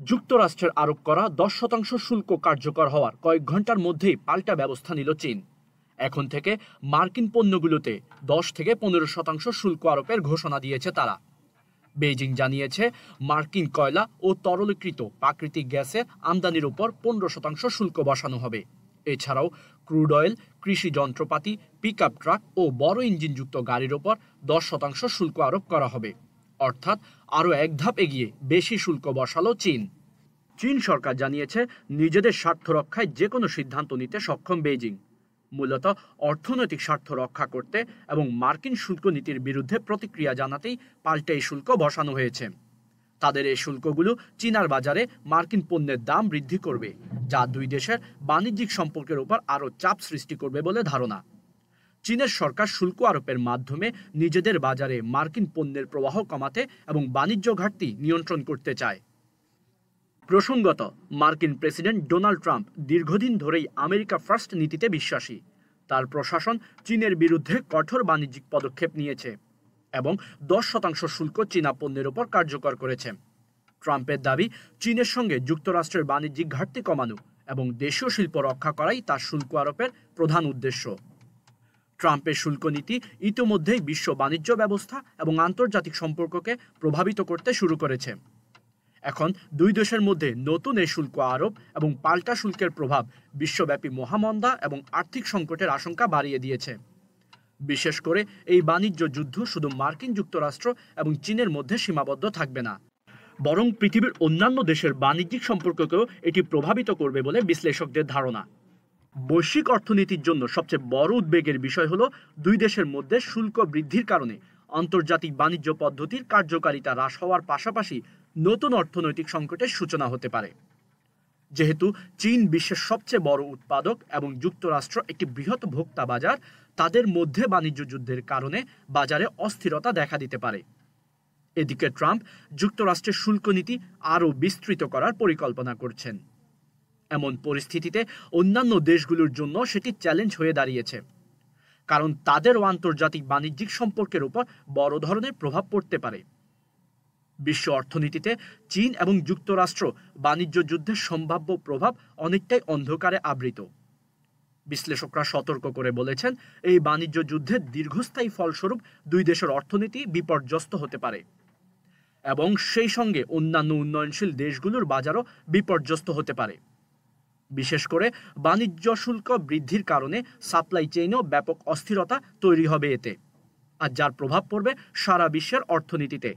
যুক্তরাষ্ট্রের আরোপ করা 10% শুল্ক কার্যকর হওয়ার কয়েক ঘন্টার মধ্যেই পাল্টা ব্যবস্থা নিল চীন। এখন থেকে মার্কিন পণ্যগুলোতে 10 থেকে 15% শুল্ক আরোপের ঘোষণা দিয়েছে তারা। বেইজিং জানিয়েছে মার্কিন কয়লা ও তরলীকৃত প্রাকৃতিক গ্যাসের আমদানির উপর 15% শুল্ক বসানো হবে। এছাড়াও ক্রুড অয়েল, কৃষি যন্ত্রপাতি, পিকআপ ট্রাক ও বড় ইঞ্জিনযুক্ত গাড়ির ওপর 10% শুল্ক আরোপ করা হবে। অর্থাৎ আরও এক ধাপ এগিয়ে বেশি শুল্ক বসালো চীন। চীন সরকার জানিয়েছে নিজেদের স্বার্থ রক্ষায় যে কোনো সিদ্ধান্ত নিতে সক্ষম বেইজিং, মূলত অর্থনৈতিক স্বার্থ রক্ষা করতে এবং মার্কিন শুল্ক নীতির বিরুদ্ধে প্রতিক্রিয়া জানাতেই পাল্টে এই শুল্ক বসানো হয়েছে। তাদের এই শুল্কগুলো চীনার বাজারে মার্কিন পণ্যের দাম বৃদ্ধি করবে, যা দুই দেশের বাণিজ্যিক সম্পর্কের উপর আরও চাপ সৃষ্টি করবে বলে ধারণা। চীনের সরকার শুল্ক আরোপের মাধ্যমে নিজেদের বাজারে মার্কিন পণ্যের প্রবাহ কমাতে এবং বাণিজ্য ঘাটতি নিয়ন্ত্রণ করতে চায়। প্রসঙ্গত, মার্কিন প্রেসিডেন্ট ডোনাল্ড ট্রাম্প দীর্ঘদিন ধরেই আমেরিকা ফার্স্ট নীতিতে বিশ্বাসী। তার প্রশাসন চীনের বিরুদ্ধে কঠোর বাণিজ্যিক পদক্ষেপ নিয়েছে এবং 10% শুল্ক চীনা পণ্যের উপর কার্যকর করেছে। ট্রাম্পের দাবি, চীনের সঙ্গে যুক্তরাষ্ট্রের বাণিজ্যিক ঘাটতি কমানো এবং দেশীয় শিল্প রক্ষা করাই তার শুল্ক আরোপের প্রধান উদ্দেশ্য। ট্রাম্পের শুল্ক নীতি ইতিমধ্যেই বিশ্ব বাণিজ্য ব্যবস্থা এবং আন্তর্জাতিক সম্পর্ককে প্রভাবিত করতে শুরু করেছে। এখন দুই দেশের মধ্যে নতুন এই শুল্ক আরোপ এবং পাল্টা শুল্কের প্রভাব বিশ্বব্যাপী মহামন্দা এবং আর্থিক সংকটের আশঙ্কা বাড়িয়ে দিয়েছে। বিশেষ করে এই বাণিজ্য যুদ্ধ শুধু মার্কিন যুক্তরাষ্ট্র এবং চীনের মধ্যে সীমাবদ্ধ থাকবে না, বরং পৃথিবীর অন্যান্য দেশের বাণিজ্যিক সম্পর্ককেও এটি প্রভাবিত করবে বলে বিশ্লেষকদের ধারণা। বৈশ্বিক অর্থনীতির জন্য সবচেয়ে বড় উদ্বেগের বিষয় হলো দুই দেশের মধ্যে শুল্ক বৃদ্ধির কারণে আন্তর্জাতিক বাণিজ্য পদ্ধতির কার্যকারিতা হ্রাস হওয়ার পাশাপাশি নতুন অর্থনৈতিক সংকটের সূচনা হতে পারে। যেহেতু চীন বিশ্বের সবচেয়ে বড় উৎপাদক এবং যুক্তরাষ্ট্র একটি বৃহৎ ভোক্তা বাজার, তাদের মধ্যে বাণিজ্য যুদ্ধের কারণে বাজারে অস্থিরতা দেখা দিতে পারে। এদিকে ট্রাম্প যুক্তরাষ্ট্রের শুল্ক নীতি আরও বিস্তৃত করার পরিকল্পনা করছেন। এমন পরিস্থিতিতে অন্যান্য দেশগুলোর জন্য সেটি চ্যালেঞ্জ হয়ে দাঁড়িয়েছে, কারণ তাদেরও আন্তর্জাতিক বাণিজ্যিক সম্পর্কের উপর বড় ধরনের প্রভাব পড়তে পারে। বিশ্ব অর্থনীতিতে চীন এবং যুক্তরাষ্ট্র বাণিজ্য যুদ্ধের সম্ভাব্য প্রভাব অনেকটাই অন্ধকারে আবৃত। বিশ্লেষকরা সতর্ক করে বলেছেন, এই বাণিজ্য যুদ্ধের দীর্ঘস্থায়ী ফলস্বরূপ দুই দেশের অর্থনীতি বিপর্যস্ত হতে পারে এবং সেই সঙ্গে অন্যান্য উন্নয়নশীল দেশগুলোর বাজারও বিপর্যস্ত হতে পারে। বিশেষ করে বাণিজ্য শুল্ক বৃদ্ধির কারণে সাপ্লাই চেইনেও ব্যাপক অস্থিরতা তৈরি হবে এতে, আর যার প্রভাব পড়বে সারা বিশ্বের অর্থনীতিতে।